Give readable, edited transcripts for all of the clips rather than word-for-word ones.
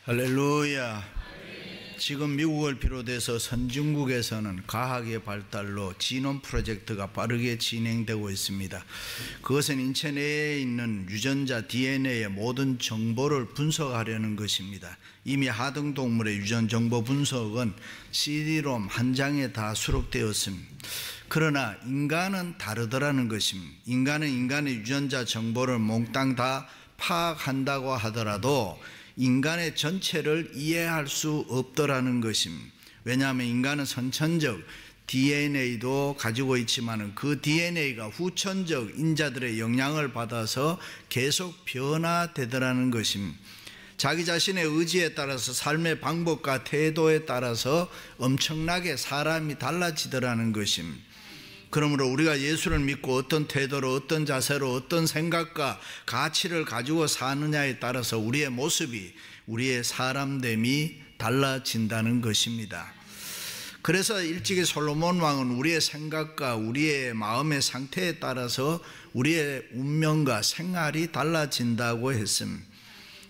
할렐루야. 지금 미국을 비롯해서 선진국에서는 과학의 발달로 지놈 프로젝트가 빠르게 진행되고 있습니다. 그것은 인체 내에 있는 유전자 DNA의 모든 정보를 분석하려는 것입니다. 이미 하등동물의 유전 정보 분석은 CD롬 한 장에 다 수록되었습니다. 그러나 인간은 다르더라는 것입니다. 인간은 인간의 유전자 정보를 몽땅 다 파악한다고 하더라도 인간의 전체를 이해할 수 없더라는 것입니다. 왜냐하면 인간은 선천적 DNA도 가지고 있지만 그 DNA가 후천적 인자들의 영향을 받아서 계속 변화되더라는 것입니다. 자기 자신의 의지에 따라서 삶의 방법과 태도에 따라서 엄청나게 사람이 달라지더라는 것입니다. 그러므로 우리가 예수를 믿고 어떤 태도로, 어떤 자세로, 어떤 생각과 가치를 가지고 사느냐에 따라서 우리의 모습이, 우리의 사람됨이 달라진다는 것입니다. 그래서 일찍이 솔로몬 왕은 우리의 생각과 우리의 마음의 상태에 따라서 우리의 운명과 생활이 달라진다고 했습니다.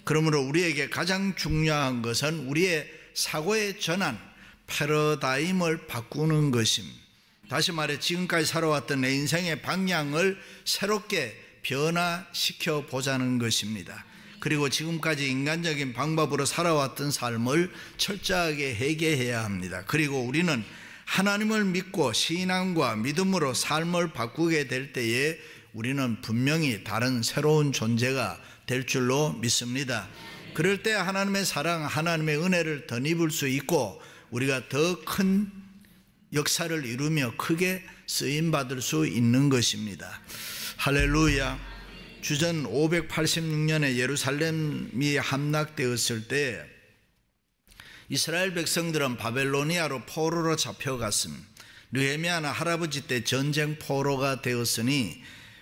그러므로 우리에게 가장 중요한 것은 우리의 사고의 전환, 패러다임을 바꾸는 것입니다. 다시 말해 지금까지 살아왔던 내 인생의 방향을 새롭게 변화시켜 보자는 것입니다. 그리고 지금까지 인간적인 방법으로 살아왔던 삶을 철저하게 회개해야 합니다. 그리고 우리는 하나님을 믿고 신앙과 믿음으로 삶을 바꾸게 될 때에 우리는 분명히 다른 새로운 존재가 될 줄로 믿습니다. 그럴 때 하나님의 사랑, 하나님의 은혜를 덧입을 수 있고 우리가 더 큰 역사를 이루며 크게 쓰임받을 수 있는 것입니다. 할렐루야. 주전 586년에 예루살렘이 함락되었을 때 이스라엘 백성들은 바벨로니아로 포로로 잡혀갔습니다. 느헤미야는 할아버지 때 전쟁 포로가 되었으니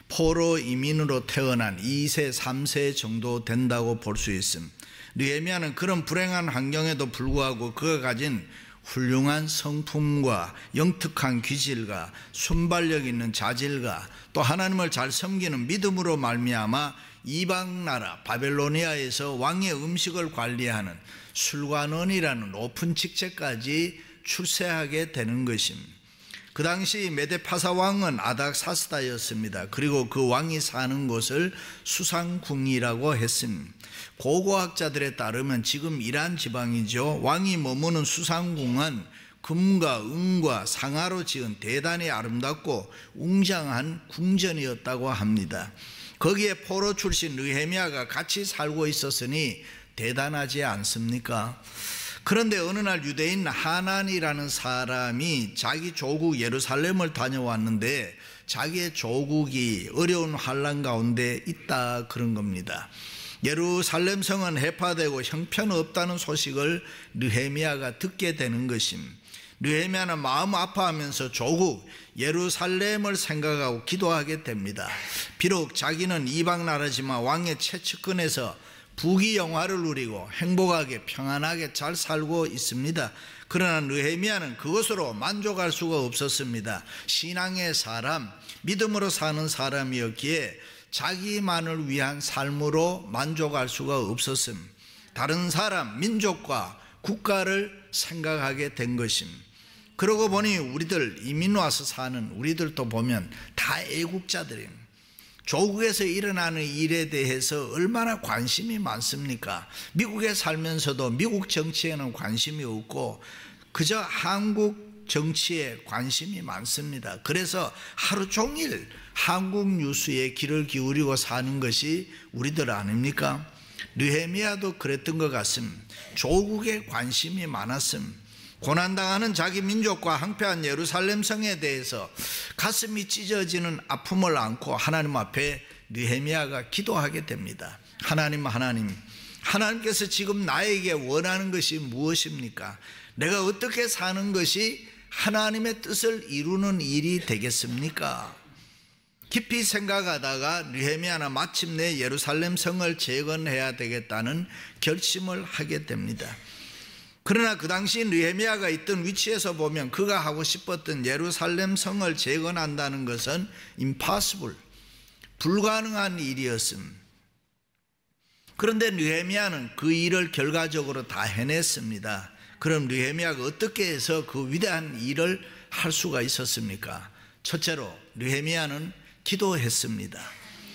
포로 이민으로 태어난 2세, 3세 정도 된다고 볼 수 있습니다. 느헤미야는 그런 불행한 환경에도 불구하고 그가 가진 훌륭한 성품과 영특한 기질과 순발력 있는 자질과 또 하나님을 잘 섬기는 믿음으로 말미암아 이방 나라 바벨로니아에서 왕의 음식을 관리하는 술관원이라는 높은 직책까지 출세하게 되는 것입니다. 그 당시 메데파사 왕은 아닥사스다였습니다. 그리고 그 왕이 사는 곳을 수상궁이라고 했습니다. 고고학자들에 따르면 지금 이란 지방이죠. 왕이 머무는 수상궁은 금과 은과 상아로 지은 대단히 아름답고 웅장한 궁전이었다고 합니다. 거기에 포로 출신 느헤미야가 같이 살고 있었으니 대단하지 않습니까? 그런데 어느 날 유대인 하난이라는 사람이 자기 조국 예루살렘을 다녀왔는데 자기의 조국이 어려운 환난 가운데 있다 그런 겁니다. 예루살렘 성은 해파되고 형편없다는 소식을 느헤미야가 듣게 되는 것입니다. 느헤미야는 마음 아파하면서 조국 예루살렘을 생각하고 기도하게 됩니다. 비록 자기는 이방 나라지만 왕의 채측근에서 부귀영화를 누리고 행복하게 평안하게 잘 살고 있습니다. 그러나 느헤미야는 그것으로 만족할 수가 없었습니다. 신앙의 사람, 믿음으로 사는 사람이었기에 자기만을 위한 삶으로 만족할 수가 없었습니다. 다른 사람, 민족과 국가를 생각하게 된 것입니다. 그러고 보니 우리들 이민 와서 사는 우리들도 보면 다 애국자들입니다. 조국에서 일어나는 일에 대해서 얼마나 관심이 많습니까? 미국에 살면서도 미국 정치에는 관심이 없고 그저 한국 정치에 관심이 많습니다. 그래서 하루 종일 한국 뉴스에 귀를 기울이고 사는 것이 우리들 아닙니까? 느헤미야도 그랬던 것 같습니다. 조국에 관심이 많았습니다. 고난당하는 자기 민족과 항폐한 예루살렘 성에 대해서 가슴이 찢어지는 아픔을 안고 하나님 앞에 느헤미야가 기도하게 됩니다. 하나님께서 지금 나에게 원하는 것이 무엇입니까? 내가 어떻게 사는 것이 하나님의 뜻을 이루는 일이 되겠습니까? 깊이 생각하다가 느헤미야는 마침내 예루살렘 성을 재건해야 되겠다는 결심을 하게 됩니다. 그러나 그 당시 느헤미야가 있던 위치에서 보면 그가 하고 싶었던 예루살렘 성을 재건한다는 것은 impossible, 불가능한 일이었습니다. 그런데 느헤미야는 그 일을 결과적으로 다 해냈습니다. 그럼 느헤미야가 어떻게 해서 그 위대한 일을 할 수가 있었습니까? 첫째로 느헤미야는 기도했습니다.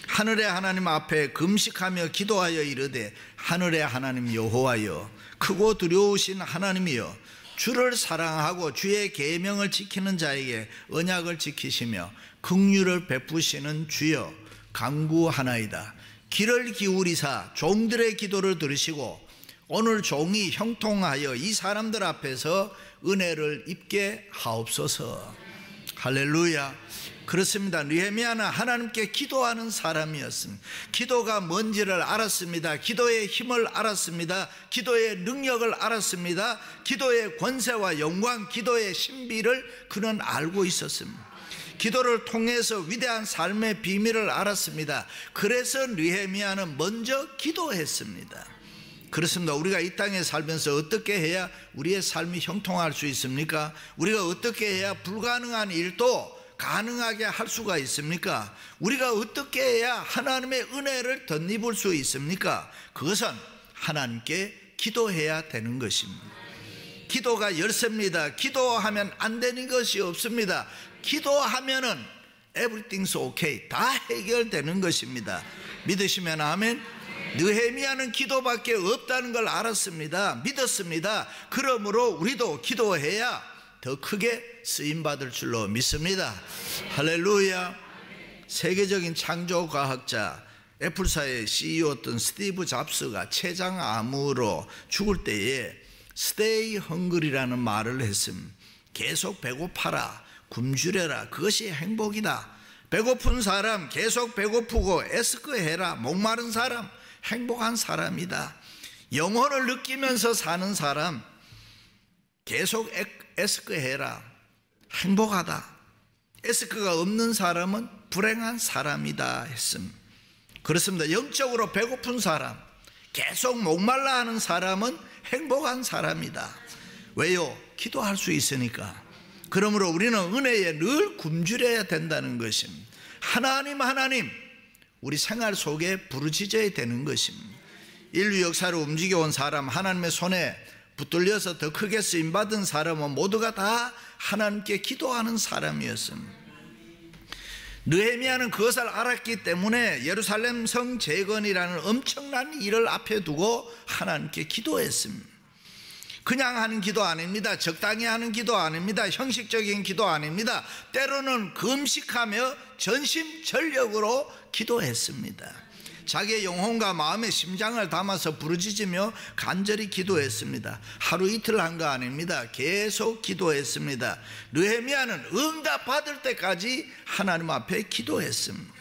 하늘의 하나님 앞에 금식하며 기도하여 이르되 하늘의 하나님 여호와여, 크고 두려우신 하나님이여, 주를 사랑하고 주의 계명을 지키는 자에게 언약을 지키시며 긍휼을 베푸시는 주여, 간구하나이다. 귀를 기울이사 종들의 기도를 들으시고 오늘 종이 형통하여 이 사람들 앞에서 은혜를 입게 하옵소서. 할렐루야. 그렇습니다. 느헤미야는 하나님께 기도하는 사람이었습니다. 기도가 뭔지를 알았습니다. 기도의 힘을 알았습니다. 기도의 능력을 알았습니다. 기도의 권세와 영광, 기도의 신비를 그는 알고 있었습니다. 기도를 통해서 위대한 삶의 비밀을 알았습니다. 그래서 느헤미야는 먼저 기도했습니다. 그렇습니다. 우리가 이 땅에 살면서 어떻게 해야 우리의 삶이 형통할 수 있습니까? 우리가 어떻게 해야 불가능한 일도 가능하게 할 수가 있습니까? 우리가 어떻게 해야 하나님의 은혜를 덧입을 수 있습니까? 그것은 하나님께 기도해야 되는 것입니다. 기도가 열쇠입니다. 기도하면 안 되는 것이 없습니다. 기도하면은 everything's okay, 다 해결되는 것입니다. 믿으시면 아멘. 느헤미야는 기도밖에 없다는 걸 알았습니다. 믿었습니다. 그러므로 우리도 기도해야 더 크게 쓰임받을 줄로 믿습니다. 할렐루야. 세계적인 창조과학자 애플사의 CEO였던 스티브 잡스가 췌장암으로 죽을 때에 Stay hungry라는 말을 했음. 계속 배고파라, 굶주려라, 그것이 행복이다. 배고픈 사람 계속 배고프고 애스크해라. 목마른 사람 행복한 사람이다. 영혼을 느끼면서 사는 사람 계속 애스크해라. 행복하다. 애스크가 없는 사람은 불행한 사람이다 했음. 그렇습니다. 영적으로 배고픈 사람, 계속 목말라 하는 사람은 행복한 사람이다. 왜요? 기도할 수 있으니까. 그러므로 우리는 은혜에 늘 굶주려야 된다는 것입니다. 하나님 우리 생활 속에 부르짖어야 되는 것입니다. 인류 역사를 움직여온 사람, 하나님의 손에 붙들려서 더 크게 쓰임받은 사람은 모두가 다 하나님께 기도하는 사람이었습니다. 느헤미야는 그것을 알았기 때문에 예루살렘 성 재건이라는 엄청난 일을 앞에 두고 하나님께 기도했습니다. 그냥 하는 기도 아닙니다. 적당히 하는 기도 아닙니다. 형식적인 기도 아닙니다. 때로는 금식하며 전심전력으로 기도했습니다. 자기의 영혼과 마음의 심장을 담아서 부르짖으며 간절히 기도했습니다. 하루 이틀 한 거 아닙니다. 계속 기도했습니다. 느헤미야는 응답 받을 때까지 하나님 앞에 기도했습니다.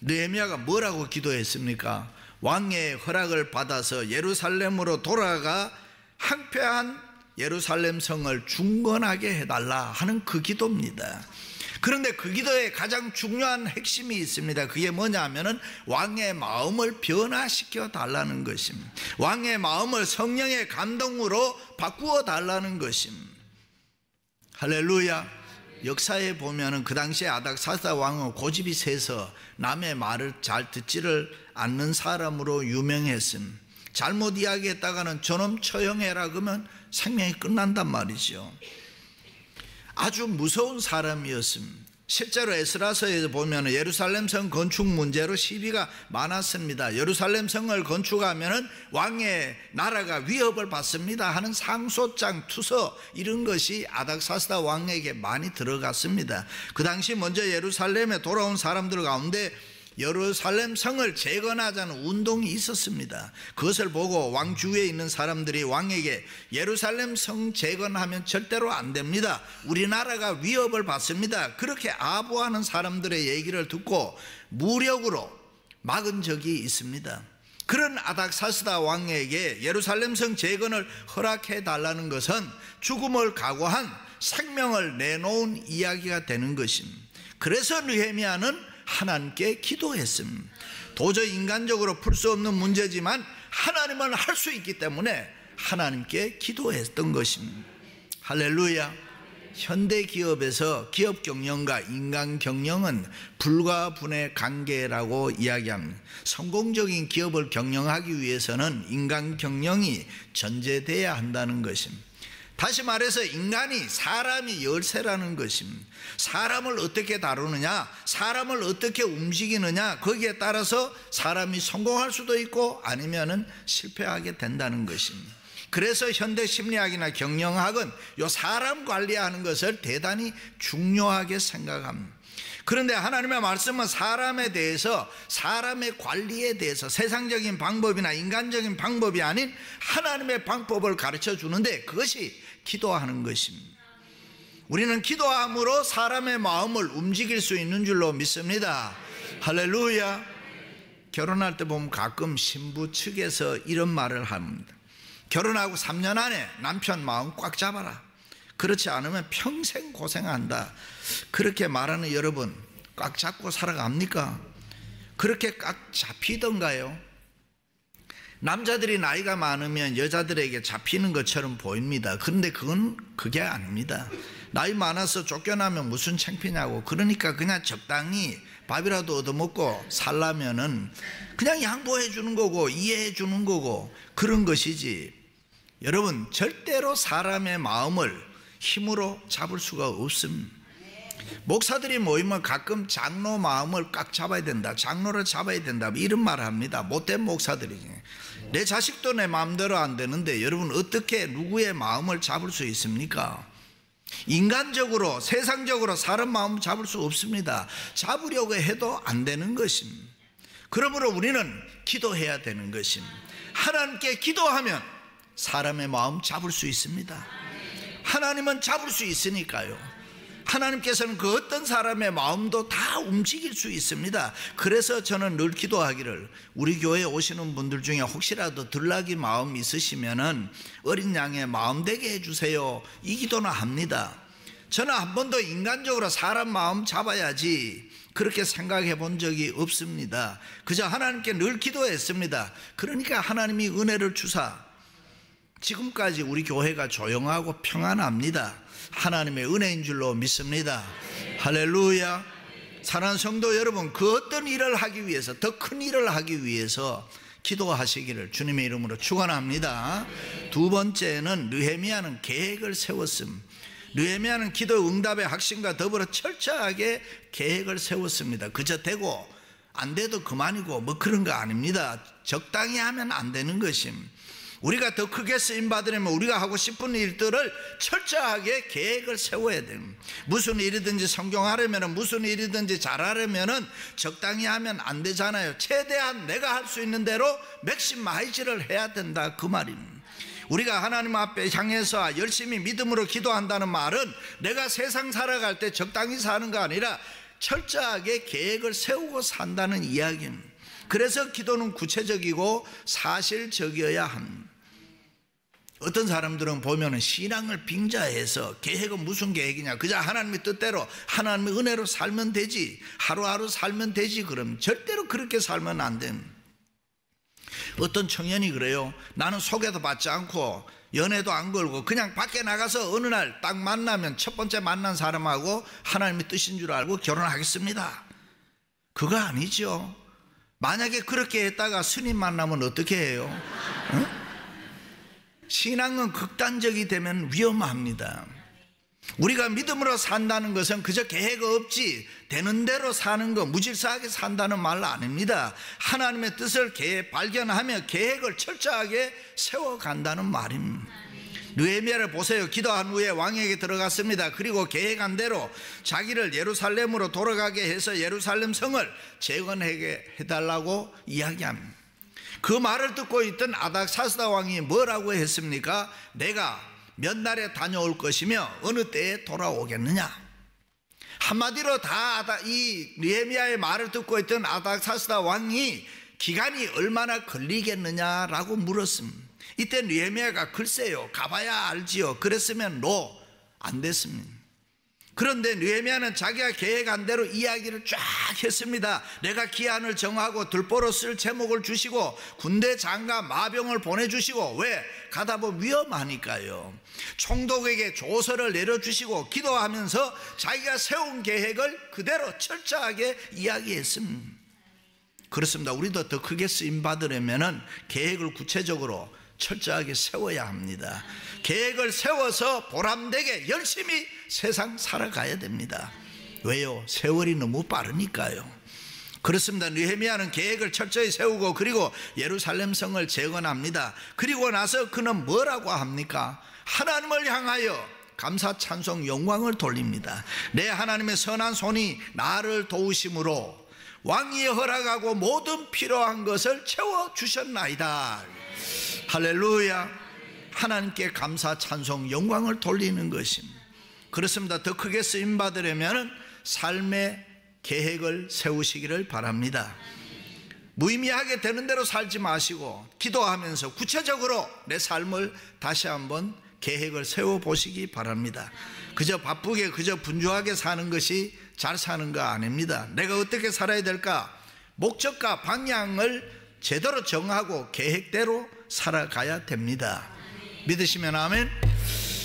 느헤미야가 뭐라고 기도했습니까? 왕의 허락을 받아서 예루살렘으로 돌아가 황폐한 예루살렘 성을 중건하게 해달라 하는 그 기도입니다. 그런데 그 기도에 가장 중요한 핵심이 있습니다. 그게 뭐냐 하면은 왕의 마음을 변화시켜 달라는 것입니다. 왕의 마음을 성령의 감동으로 바꾸어 달라는 것입니다. 할렐루야. 역사에 보면은 그 당시에 아닥사스다 왕은 고집이 세서 남의 말을 잘 듣지를 않는 사람으로 유명했습니다. 잘못 이야기했다가는 저놈 처형해라 그러면 생명이 끝난단 말이죠. 아주 무서운 사람이었습니다. 실제로 에스라서에서 보면 예루살렘 성 건축 문제로 시비가 많았습니다. 예루살렘 성을 건축하면 왕의 나라가 위협을 받습니다 하는 상소장, 투서 이런 것이 아닥사스다 왕에게 많이 들어갔습니다. 그 당시 먼저 예루살렘에 돌아온 사람들 가운데 예루살렘 성을 재건하자는 운동이 있었습니다. 그것을 보고 왕 주위에 있는 사람들이 왕에게 예루살렘 성 재건하면 절대로 안 됩니다. 우리나라가 위협을 받습니다. 그렇게 아부하는 사람들의 얘기를 듣고 무력으로 막은 적이 있습니다. 그런 아닥사스다 왕에게 예루살렘 성 재건을 허락해 달라는 것은 죽음을 각오한 생명을 내놓은 이야기가 되는 것입니다. 그래서 느헤미야는 하나님께 기도했습니다. 도저히 인간적으로 풀 수 없는 문제지만 하나님은 할 수 있기 때문에 하나님께 기도했던 것입니다. 할렐루야. 현대 기업에서 기업 경영과 인간 경영은 불가분의 관계라고 이야기합니다. 성공적인 기업을 경영하기 위해서는 인간 경영이 전제돼야 한다는 것입니다. 다시 말해서 인간이 사람이 열쇠라는 것입니다. 사람을 어떻게 다루느냐, 사람을 어떻게 움직이느냐, 거기에 따라서 사람이 성공할 수도 있고 아니면은 실패하게 된다는 것입니다. 그래서 현대 심리학이나 경영학은 이 사람 관리하는 것을 대단히 중요하게 생각합니다. 그런데 하나님의 말씀은 사람에 대해서, 사람의 관리에 대해서 세상적인 방법이나 인간적인 방법이 아닌 하나님의 방법을 가르쳐 주는데 그것이 기도하는 것입니다. 우리는 기도함으로 사람의 마음을 움직일 수 있는 줄로 믿습니다. 할렐루야. 결혼할 때 보면 가끔 신부 측에서 이런 말을 합니다. 결혼하고 3년 안에 남편 마음 꽉 잡아라. 그렇지 않으면 평생 고생한다. 그렇게 말하는 여러분, 꽉 잡고 살아갑니까? 그렇게 꽉 잡히던가요? 남자들이 나이가 많으면 여자들에게 잡히는 것처럼 보입니다. 그런데 그게 아닙니다. 나이 많아서 쫓겨나면 무슨 창피냐고. 그러니까 그냥 적당히 밥이라도 얻어먹고 살려면은 그냥 양보해 주는 거고 이해해 주는 거고 그런 것이지. 여러분, 절대로 사람의 마음을 힘으로 잡을 수가 없습니다. 목사들이 모이면 가끔 장로 마음을 꽉 잡아야 된다, 장로를 잡아야 된다, 이런 말을 합니다. 못된 목사들이지. 내 자식도 내 마음대로 안 되는데 여러분 어떻게 누구의 마음을 잡을 수 있습니까? 인간적으로, 세상적으로 사람 마음 잡을 수 없습니다. 잡으려고 해도 안 되는 것입니다. 그러므로 우리는 기도해야 되는 것입니다. 하나님께 기도하면 사람의 마음 잡을 수 있습니다. 하나님은 잡을 수 있으니까요. 하나님께서는 그 어떤 사람의 마음도 다 움직일 수 있습니다. 그래서 저는 늘 기도하기를, 우리 교회에 오시는 분들 중에 혹시라도 들락이 마음 있으시면은 어린 양의 마음 되게 해주세요, 이 기도는 합니다. 저는 한 번도 인간적으로 사람 마음 잡아야지 그렇게 생각해 본 적이 없습니다. 그저 하나님께 늘 기도했습니다. 그러니까 하나님이 은혜를 주사 지금까지 우리 교회가 조용하고 평안합니다. 하나님의 은혜인 줄로 믿습니다. 할렐루야. 사랑하는 성도 여러분, 그 어떤 일을 하기 위해서, 더 큰 일을 하기 위해서 기도하시기를 주님의 이름으로 축원합니다. 두 번째는 느헤미야는 계획을 세웠습니다. 느헤미야는 기도 응답의 확신과 더불어 철저하게 계획을 세웠습니다. 그저 되고 안 돼도 그만이고 뭐 그런 거 아닙니다. 적당히 하면 안 되는 것입니다. 우리가 더 크게 쓰임받으려면 우리가 하고 싶은 일들을 철저하게 계획을 세워야 됩니다. 무슨 일이든지 성공하려면, 무슨 일이든지 잘하려면 적당히 하면 안 되잖아요. 최대한 내가 할 수 있는 대로 맥시마이즈를 해야 된다, 그 말입니다. 우리가 하나님 앞에 향해서 열심히 믿음으로 기도한다는 말은 내가 세상 살아갈 때 적당히 사는 거 아니라 철저하게 계획을 세우고 산다는 이야기입니다. 그래서 기도는 구체적이고 사실적이어야 합니다. 어떤 사람들은 보면은 신앙을 빙자해서 계획은 무슨 계획이냐, 그저 하나님의 뜻대로 하나님의 은혜로 살면 되지, 하루하루 살면 되지. 그럼 절대로 그렇게 살면 안 됩니다. 어떤 청년이 그래요. 나는 소개도 받지 않고 연애도 안 걸고 그냥 밖에 나가서 어느 날 딱 만나면 첫 번째 만난 사람하고 하나님의 뜻인 줄 알고 결혼하겠습니다. 그거 아니죠. 만약에 그렇게 했다가 스님 만나면 어떻게 해요? 응? 신앙은 극단적이 되면 위험합니다. 우리가 믿음으로 산다는 것은 그저 계획 없이 되는 대로 사는 거, 무질서하게 산다는 말 아닙니다. 하나님의 뜻을 발견하며 계획을 철저하게 세워간다는 말입니다. 느헤미야를 보세요. 기도한 후에 왕에게 들어갔습니다. 그리고 계획한 대로 자기를 예루살렘으로 돌아가게 해서 예루살렘 성을 재건하게 해달라고 이야기합니다. 그 말을 듣고 있던 아닥사스다 왕이 뭐라고 했습니까? 내가 몇 날에 다녀올 것이며 어느 때에 돌아오겠느냐. 한마디로 이 느헤미야의 말을 듣고 있던 아닥사스다 왕이 기간이 얼마나 걸리겠느냐라고 물었습니다. 이때 느헤미야가 글쎄요, 가봐야 알지요. 그랬으면 안 됐습니다. 그런데 느헤미야는 자기가 계획한 대로 이야기를 쫙 했습니다. 내가 기한을 정하고 들보로 쓸 제목을 주시고 군대 장과 마병을 보내주시고, 왜? 가다 보면 위험하니까요. 총독에게 조서를 내려주시고 기도하면서 자기가 세운 계획을 그대로 철저하게 이야기했습니다. 그렇습니다. 우리도 더 크게 쓰임받으려면 계획을 구체적으로 철저하게 세워야 합니다. 계획을 세워서 보람되게 열심히 세상 살아가야 됩니다. 왜요? 세월이 너무 빠르니까요. 그렇습니다. 느헤미야는 계획을 철저히 세우고 그리고 예루살렘 성을 재건합니다. 그리고 나서 그는 뭐라고 합니까? 하나님을 향하여 감사 찬송 영광을 돌립니다. 내 하나님의 선한 손이 나를 도우심으로 왕이 허락하고 모든 필요한 것을 채워주셨나이다. 할렐루야. 하나님께 감사 찬송 영광을 돌리는 것입니다. 그렇습니다. 더 크게 쓰임받으려면 삶의 계획을 세우시기를 바랍니다. 무의미하게 되는 대로 살지 마시고 기도하면서 구체적으로 내 삶을 다시 한번 계획을 세워보시기 바랍니다. 그저 바쁘게 그저 분주하게 사는 것이 잘 사는 거 아닙니다. 내가 어떻게 살아야 될까? 목적과 방향을 제대로 정하고 계획대로 살아가야 됩니다. 믿으시면 아멘.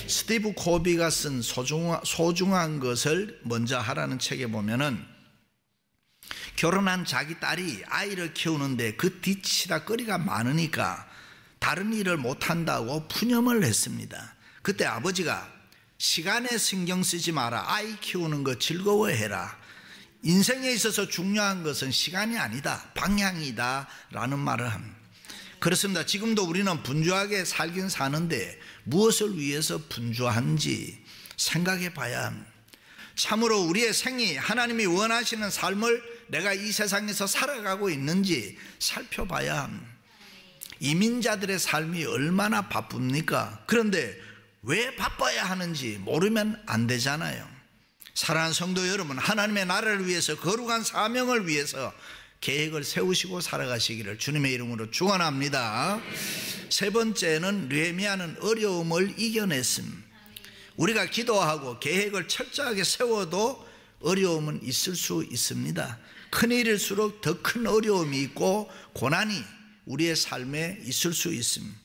스티브 코비가 쓴 소중한 것을 먼저 하라는 책에 보면은 결혼한 자기 딸이 아이를 키우는데 그 뒤치다거리가 많으니까 다른 일을 못한다고 푸념을 했습니다. 그때 아버지가 시간에 신경 쓰지 마라. 아이 키우는 거 즐거워해라. 인생에 있어서 중요한 것은 시간이 아니다, 방향이다 라는 말을 합니다. 그렇습니다. 지금도 우리는 분주하게 살긴 사는데 무엇을 위해서 분주한지 생각해 봐야 합니다. 참으로 우리의 생이 하나님이 원하시는 삶을 내가 이 세상에서 살아가고 있는지 살펴봐야 합니다. 이민자들의 삶이 얼마나 바쁩니까? 그런데 왜 바빠야 하는지 모르면 안 되잖아요. 사랑하는 성도 여러분, 하나님의 나라를 위해서 거룩한 사명을 위해서 계획을 세우시고 살아가시기를 주님의 이름으로 축원합니다. 세 번째는 느헤미야는 어려움을 이겨냈습니다. 우리가 기도하고 계획을 철저하게 세워도 어려움은 있을 수 있습니다. 큰일일수록 더 큰 어려움이 있고 고난이 우리의 삶에 있을 수 있습니다.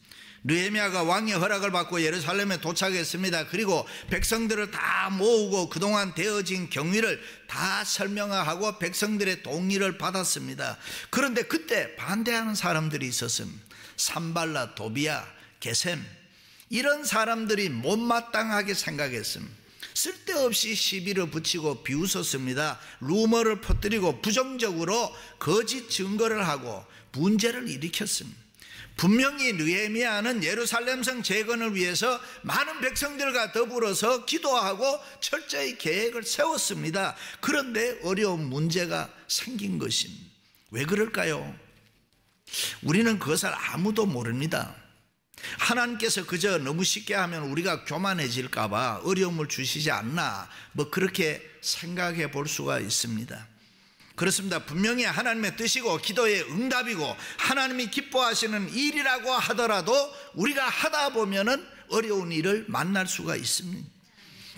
느헤미야가 왕의 허락을 받고 예루살렘에 도착했습니다. 그리고 백성들을 다 모으고 그동안 되어진 경위를 다 설명하고 백성들의 동의를 받았습니다. 그런데 그때 반대하는 사람들이 있었습니다. 산발라, 도비야, 게셈, 이런 사람들이 못마땅하게 생각했습니다. 쓸데없이 시비를 붙이고 비웃었습니다. 루머를 퍼뜨리고 부정적으로 거짓 증거를 하고 문제를 일으켰습니다. 분명히 느헤미야는 예루살렘 성 재건을 위해서 많은 백성들과 더불어서 기도하고 철저히 계획을 세웠습니다. 그런데 어려운 문제가 생긴 것입니다. 왜 그럴까요? 우리는 그것을 아무도 모릅니다. 하나님께서 그저 너무 쉽게 하면 우리가 교만해질까 봐 어려움을 주시지 않나, 뭐 그렇게 생각해 볼 수가 있습니다. 그렇습니다. 분명히 하나님의 뜻이고 기도의 응답이고 하나님이 기뻐하시는 일이라고 하더라도 우리가 하다 보면은 어려운 일을 만날 수가 있습니다.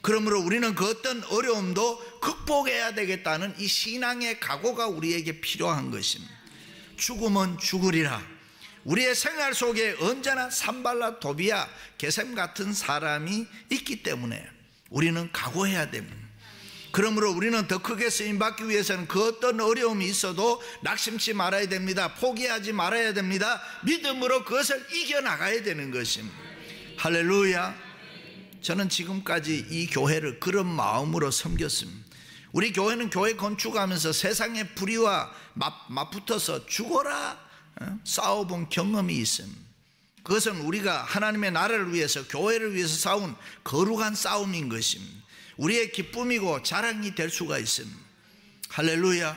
그러므로 우리는 그 어떤 어려움도 극복해야 되겠다는 이 신앙의 각오가 우리에게 필요한 것입니다. 죽으면 죽으리라. 우리의 생활 속에 언제나 산발라, 도비야, 게셈 같은 사람이 있기 때문에 우리는 각오해야 됩니다. 그러므로 우리는 더 크게 쓰임받기 위해서는 그 어떤 어려움이 있어도 낙심치 말아야 됩니다. 포기하지 말아야 됩니다. 믿음으로 그것을 이겨나가야 되는 것입니다. 할렐루야. 저는 지금까지 이 교회를 그런 마음으로 섬겼습니다. 우리 교회는 교회 건축하면서 세상의 불의와 맞붙어서 죽어라 싸워본 경험이 있습니다. 그것은 우리가 하나님의 나라를 위해서, 교회를 위해서 싸운 거룩한 싸움인 것입니다. 우리의 기쁨이고 자랑이 될 수가 있습니다. 할렐루야.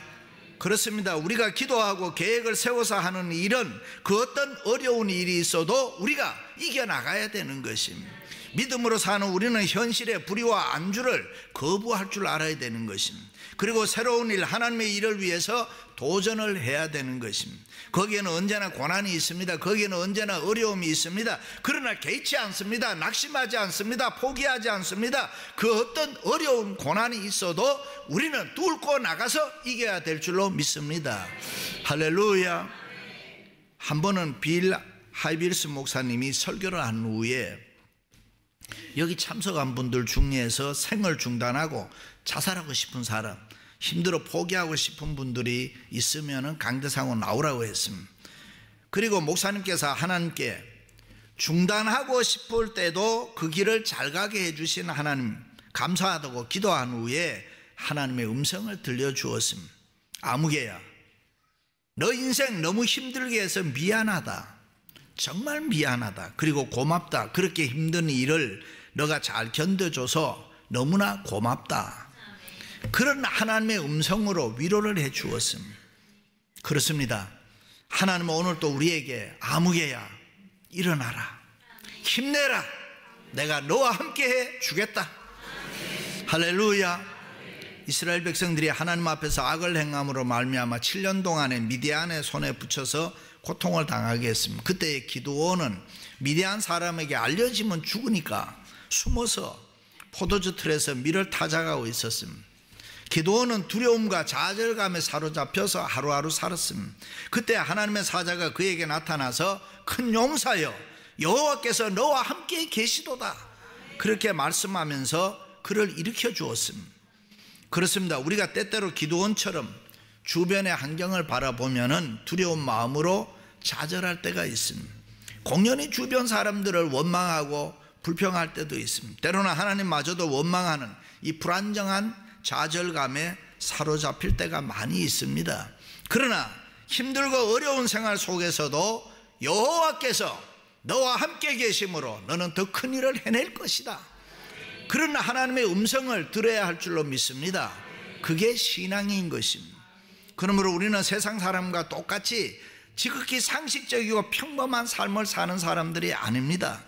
그렇습니다. 우리가 기도하고 계획을 세워서 하는 일은 그 어떤 어려운 일이 있어도 우리가 이겨나가야 되는 것입니다. 믿음으로 사는 우리는 현실의 불의와 안주를 거부할 줄 알아야 되는 것입니다. 그리고 새로운 일, 하나님의 일을 위해서 도전을 해야 되는 것입니다. 거기에는 언제나 고난이 있습니다. 거기에는 언제나 어려움이 있습니다. 그러나 개의치 않습니다. 낙심하지 않습니다. 포기하지 않습니다. 그 어떤 어려운 고난이 있어도 우리는 뚫고 나가서 이겨야 될 줄로 믿습니다. 할렐루야. 한 번은 빌 하이빌스 목사님이 설교를 한 후에 여기 참석한 분들 중에서 생을 중단하고 자살하고 싶은 사람, 힘들어 포기하고 싶은 분들이 있으면 강대상으로 나오라고 했습니다. 그리고 목사님께서 하나님께 중단하고 싶을 때도 그 길을 잘 가게 해주신 하나님 감사하다고 기도한 후에 하나님의 음성을 들려주었습니다. 아무개야, 너 인생 너무 힘들게 해서 미안하다. 정말 미안하다. 그리고 고맙다. 그렇게 힘든 일을 너가 잘 견뎌줘서 너무나 고맙다. 그런 하나님의 음성으로 위로를 해 주었습니다. 그렇습니다. 하나님은 오늘 또 우리에게 아무개야 일어나라, 힘내라, 내가 너와 함께 해 주겠다. 할렐루야. 이스라엘 백성들이 하나님 앞에서 악을 행함으로 말미암아 7년 동안에 미디안의 손에 붙여서 고통을 당하게 했습니다. 그때 기드온은 미디안 사람에게 알려지면 죽으니까 숨어서 포도주 틀에서 밀을 타작하고 있었습니다. 기드온은 두려움과 좌절감에 사로잡혀서 하루하루 살았습니다. 그때 하나님의 사자가 그에게 나타나서 큰 용사여, 여호와께서 너와 함께 계시도다, 그렇게 말씀하면서 그를 일으켜 주었습니다. 그렇습니다. 우리가 때때로 기드온처럼 주변의 환경을 바라보면은 두려운 마음으로 좌절할 때가 있습니다. 공연히 주변 사람들을 원망하고 불평할 때도 있습니다. 때로는 하나님마저도 원망하는 이 불안정한 좌절감에 사로잡힐 때가 많이 있습니다. 그러나 힘들고 어려운 생활 속에서도 여호와께서 너와 함께 계심으로 너는 더 큰 일을 해낼 것이다, 그런 하나님의 음성을 들어야 할 줄로 믿습니다. 그게 신앙인 것입니다. 그러므로 우리는 세상 사람과 똑같이 지극히 상식적이고 평범한 삶을 사는 사람들이 아닙니다.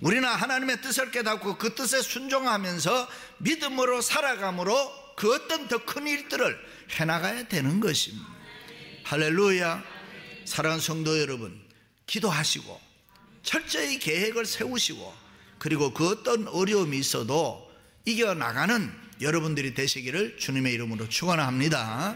우리는 하나님의 뜻을 깨닫고 그 뜻에 순종하면서 믿음으로 살아감으로 그 어떤 더 큰 일들을 해나가야 되는 것입니다. 할렐루야. 사랑하는 성도 여러분, 기도하시고 철저히 계획을 세우시고 그리고 그 어떤 어려움이 있어도 이겨나가는 여러분들이 되시기를 주님의 이름으로 축원합니다.